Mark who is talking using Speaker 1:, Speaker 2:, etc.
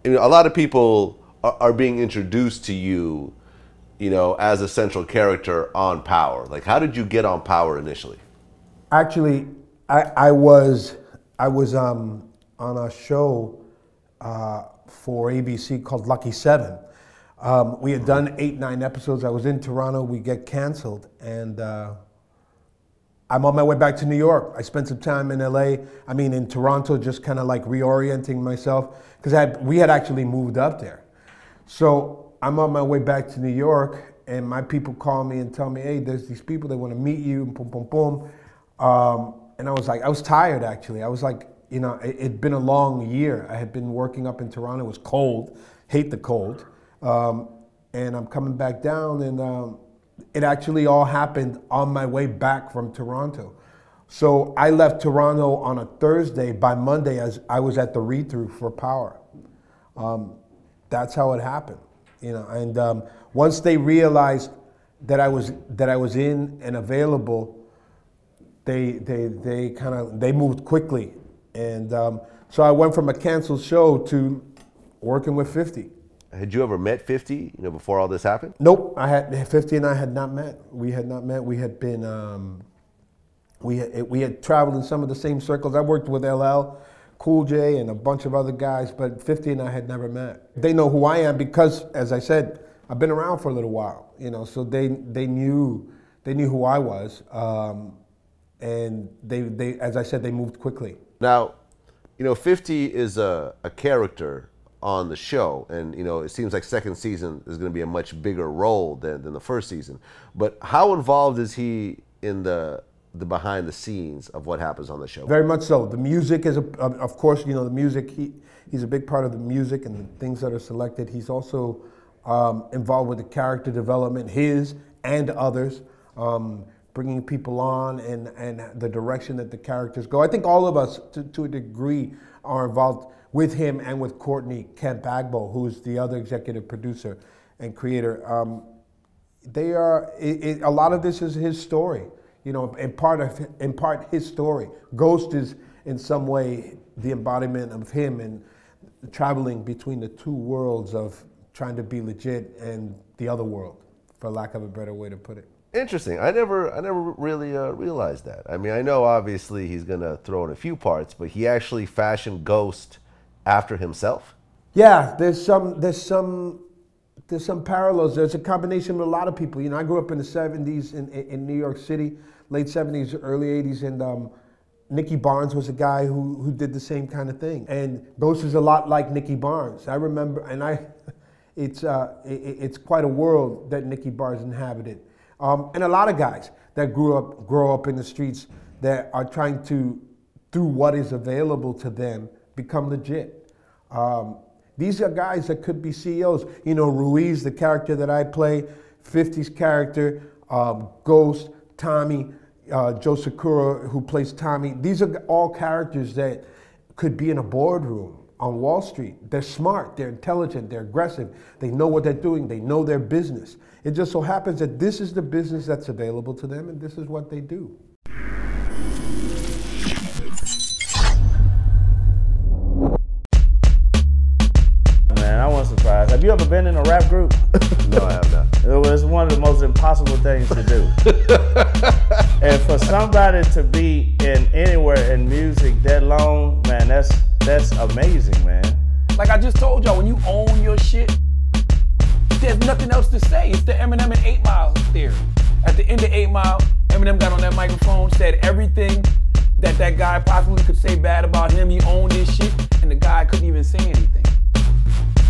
Speaker 1: a lot of people are being introduced to you, as a central character on Power. Like, how did you get on Power initially?
Speaker 2: Actually, I was on a show for ABC called Lucky 7. We had done 8, 9 episodes. I was in Toronto. We get canceled, and I'm on my way back to New York. I spent some time in in Toronto, just kind of like reorienting myself, because we had actually moved up there. So I'm on my way back to New York, and my people call me and tell me, hey, there's these people that want to meet you, and boom, boom, boom. And I was tired, actually. I was like, it'd been a long year. I had been working up in Toronto. It was cold, hate the cold. And I'm coming back down, and it actually all happened on my way back from Toronto. So I left Toronto on a Thursday. By Monday, as I was at the read-through for Power. That's how it happened, And once they realized that I was in and available, they moved quickly, and so I went from a canceled show to working with 50.
Speaker 1: Had you ever met 50, before all this happened?
Speaker 2: Nope, 50 and I had not met. We had not met. We had been, we had traveled in some of the same circles. I worked with LL, Cool J, and a bunch of other guys, but 50 and I had never met. They know who I am because, as I said, I've been around for a little while, so they knew who I was, and they, as I said, they moved quickly.
Speaker 1: Now, 50 is a character on the show, and it seems like second season is going to be a much bigger role than the first season. But how involved is he in the behind the scenes of what happens on the show? Very
Speaker 2: much so. The music is, of course, the music. He's a big part of the music and the things that are selected. He's also involved with the character development, his and others, bringing people on and the direction that the characters go. I think all of us, to a degree, are involved with him and with Courtney Kemp Agbo, who's the other executive producer and creator. A lot of this is his story, in part his story. Ghost is in some way the embodiment of him and traveling between the two worlds of trying to be legit and the other world, for lack of a better way to put it.
Speaker 1: Interesting. I never really realized that. I know obviously he's gonna throw in a few parts, but he actually fashioned Ghost after himself.
Speaker 2: Yeah, there's some parallels. There's a combination with a lot of people. I grew up in the '70s in New York City, late '70s, early '80s, and Nicky Barnes was a guy who did the same kind of thing. And Ghost is a lot like Nicky Barnes. I remember, and it's quite a world that Nicky Barnes inhabited. And a lot of guys that grow up in the streets that are trying to, through what is available to them, become legit. These are guys that could be CEOs. Ruiz, the character that I play, 50's character, Ghost, Tommy, Joe Sakura, who plays Tommy. These are all characters that could be in a boardroom on Wall Street. They're smart, they're intelligent, they're aggressive. They know what they're doing, they know their business. It just so happens that this is the business that's available to them, and this is what they do.
Speaker 3: Man, I wasn't surprised. Have you ever been in a rap group?
Speaker 1: No, I have not.
Speaker 3: It's one of the most impossible things to do. And for somebody to be in anywhere in music that long, man, that's amazing, man.
Speaker 4: Like I just told y'all, when you own your shit, there's nothing else to say. It's the Eminem and 8 Mile theory. At the end of 8 Mile, Eminem got on that microphone, said everything that guy possibly could say bad about him. He owned his shit, and the guy couldn't even say anything.